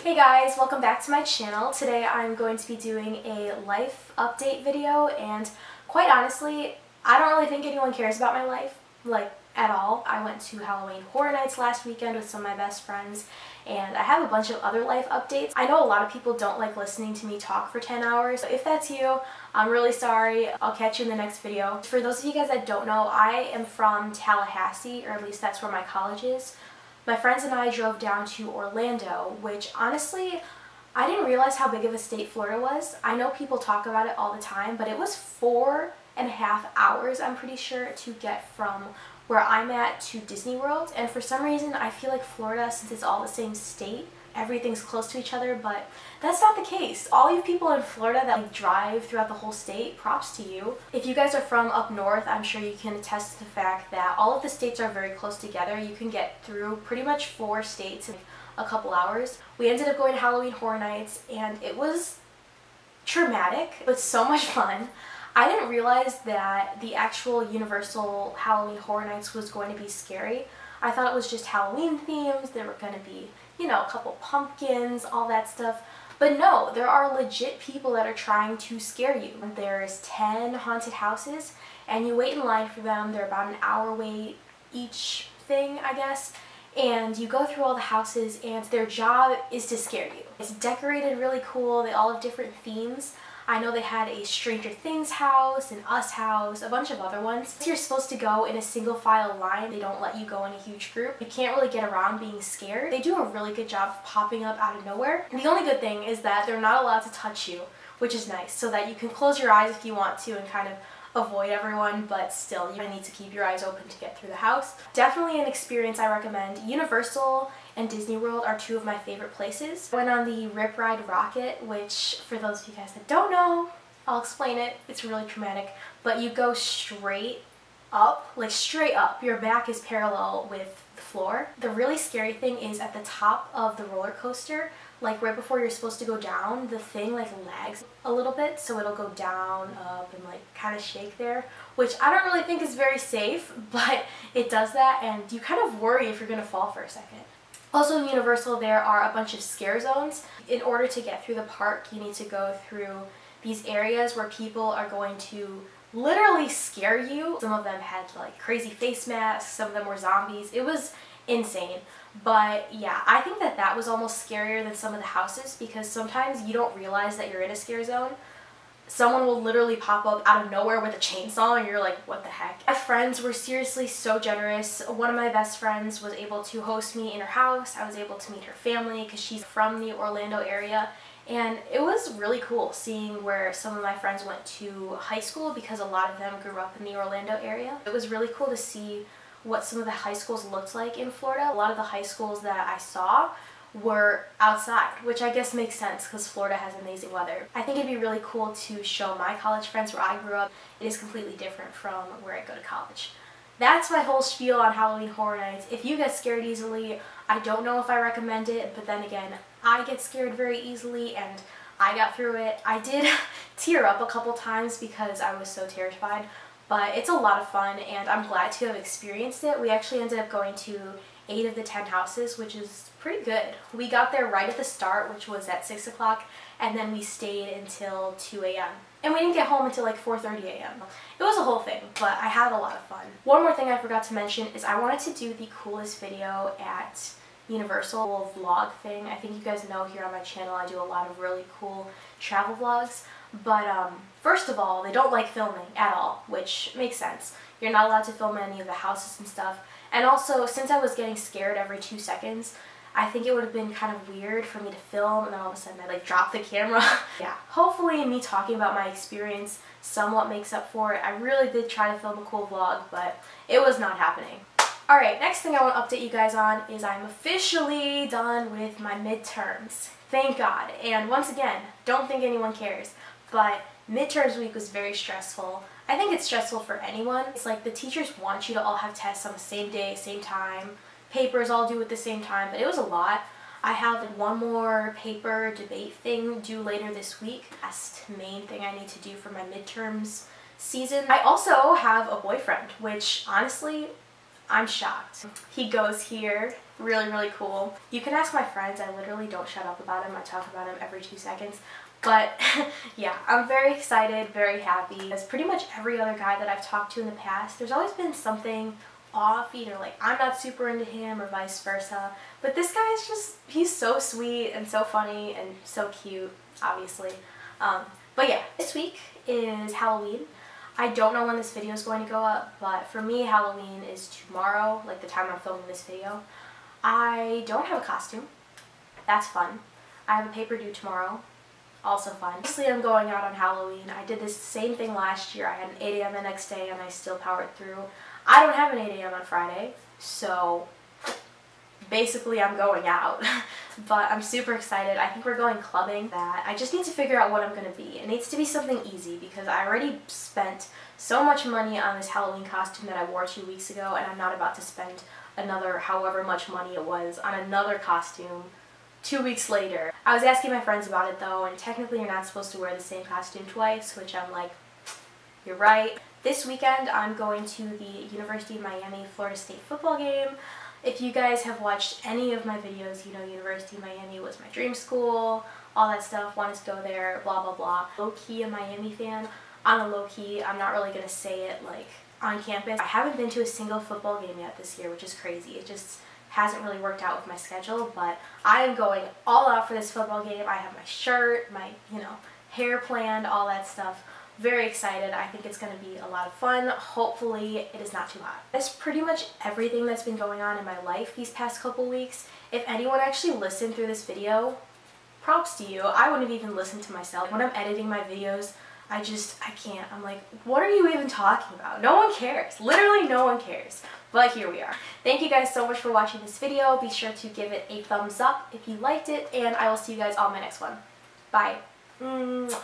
Hey guys, welcome back to my channel. Today I'm going to be doing a life update video, and quite honestly, I don't really think anyone cares about my life, like, at all. I went to Halloween Horror Nights last weekend with some of my best friends, and I have a bunch of other life updates. I know a lot of people don't like listening to me talk for 10 hours, so if that's you, I'm really sorry. I'll catch you in the next video. For those of you guys that don't know, I am from Tallahassee, or at least that's where my college is. My friends and I drove down to Orlando, which honestly, I didn't realize how big of a state Florida was. I know people talk about it all the time, but it was 4.5 hours, I'm pretty sure, to get from where I'm at to Disney World. And for some reason, I feel like Florida, since it's all the same state, everything's close to each other, but that's not the case. All you people in Florida that drive throughout the whole state, props to you. If you guys are from up north, I'm sure you can attest to the fact that all of the states are very close together. You can get through pretty much 4 states in a couple hours. We ended up going to Halloween Horror Nights, and it was traumatic, but so much fun. I didn't realize that the actual Universal Halloween Horror Nights was going to be scary. I thought it was just Halloween themes. There were going to be, you know, a couple pumpkins, all that stuff. But no, there are legit people that are trying to scare you. There's 10 haunted houses, and you wait in line for them. They're about an hour wait each thing, I guess. And you go through all the houses, and their job is to scare you. It's decorated really cool. They all have different themes. I know they had a Stranger Things house, an Us house, a bunch of other ones. You're supposed to go in a single file line. They don't let you go in a huge group. You can't really get around being scared. They do a really good job of popping up out of nowhere. And the only good thing is that they're not allowed to touch you, which is nice, so that you can close your eyes if you want to and kind of avoid everyone, but still, you need to keep your eyes open to get through the house. Definitely an experience I recommend. Universal and Disney World are 2 of my favorite places. I went on the Rip Ride Rocket, which, for those of you guys that don't know, I'll explain it. It's really traumatic, but you go straight up, like straight up. Your back is parallel with the floor. The really scary thing is at the top of the roller coaster, like right before you're supposed to go down, the thing like lags a little bit, so it'll go down, up, and like kind of shake there, which I don't really think is very safe, but it does that, and you kind of worry if you're gonna fall for a second. Also in Universal, there are a bunch of scare zones. In order to get through the park, you need to go through these areas where people are going to literally scare you. Some of them had like crazy face masks, some of them were zombies. It was insane. But yeah, I think that that was almost scarier than some of the houses, because sometimes you don't realize that you're in a scare zone. Someone will literally pop up out of nowhere with a chainsaw and you're like, what the heck? My friends were seriously so generous. One of my best friends was able to host me in her house. I was able to meet her family because she's from the Orlando area. And it was really cool seeing where some of my friends went to high school, because a lot of them grew up in the Orlando area. It was really cool to see what some of the high schools looked like in Florida. A lot of the high schools that I saw were outside, which I guess makes sense because Florida has amazing weather. I think it'd be really cool to show my college friends where I grew up. It is completely different from where I go to college. That's my whole spiel on Halloween Horror Nights. If you get scared easily, I don't know if I recommend it, but then again, I get scared very easily and I got through it. I did tear up a couple times because I was so terrified, but it's a lot of fun and I'm glad to have experienced it. We actually ended up going to 8 of the 10 houses, which is pretty good. We got there right at the start, which was at 6 o'clock, and then we stayed until 2 a.m. And we didn't get home until like 4:30 a.m. It was a whole thing, but I had a lot of fun. One more thing I forgot to mention is I wanted to do the coolest video at Universal vlog thing. I think you guys know here on my channel I do a lot of really cool travel vlogs, but first of all, they don't like filming at all, which makes sense. You're not allowed to film any of the houses and stuff. And also, since I was getting scared every 2 seconds, I think it would have been kind of weird for me to film and then all of a sudden I like drop the camera. Yeah, hopefully me talking about my experience somewhat makes up for it. I really did try to film a cool vlog, but it was not happening. Alright, next thing I want to update you guys on is I'm officially done with my midterms. Thank God. And once again, don't think anyone cares, but midterms week was very stressful. I think it's stressful for anyone. It's like the teachers want you to all have tests on the same day, same time, papers all due at the same time, but it was a lot. I have one more paper debate thing due later this week. Last main thing I need to do for my midterms season. I also have a boyfriend, which honestly, I'm shocked. He goes here really, really cool. You can ask my friends. I literally don't shut up about him. I talk about him every 2 seconds. But yeah, I'm very excited, very happy. As pretty much every other guy that I've talked to in the past, there's always been something off, either like I'm not super into him or vice versa. But this guy is just, he's so sweet and so funny and so cute, obviously. But yeah, this week is Halloween. I don't know when this video is going to go up, but for me, Halloween is tomorrow, like the time I'm filming this video. I don't have a costume. That's fun. I have a paper due tomorrow. Also fun. Obviously, I'm going out on Halloween. I did this same thing last year. I had an 8 a.m. the next day and I still powered through. I don't have an 8 a.m. on Friday, so basically I'm going out. But I'm super excited. I think we're going clubbing. I just need to figure out what I'm going to be. It needs to be something easy because I already spent so much money on this Halloween costume that I wore 2 weeks ago, and I'm not about to spend another however much money it was on another costume 2 weeks later. I was asking my friends about it though, and technically you're not supposed to wear the same costume twice, which I'm like, you're right. This weekend I'm going to the University of Miami Florida State football game. If you guys have watched any of my videos, you know University of Miami was my dream school, all that stuff, wanted to go there, blah blah blah. Low-key a Miami fan. On a low-key, I'm not really going to say it like on campus. I haven't been to a single football game yet this year, which is crazy. It just hasn't really worked out with my schedule, but I am going all out for this football game. I have my shirt, my, hair planned, all that stuff. Very excited. I think it's going to be a lot of fun. Hopefully it is not too hot. That's pretty much everything that's been going on in my life these past couple weeks. If anyone actually listened through this video, props to you. I wouldn't have even listened to myself. When I'm editing my videos, I can't. I'm like, what are you even talking about? No one cares. Literally no one cares. But here we are. Thank you guys so much for watching this video. Be sure to give it a thumbs up if you liked it, and I will see you guys on my next one. Bye. Mwah.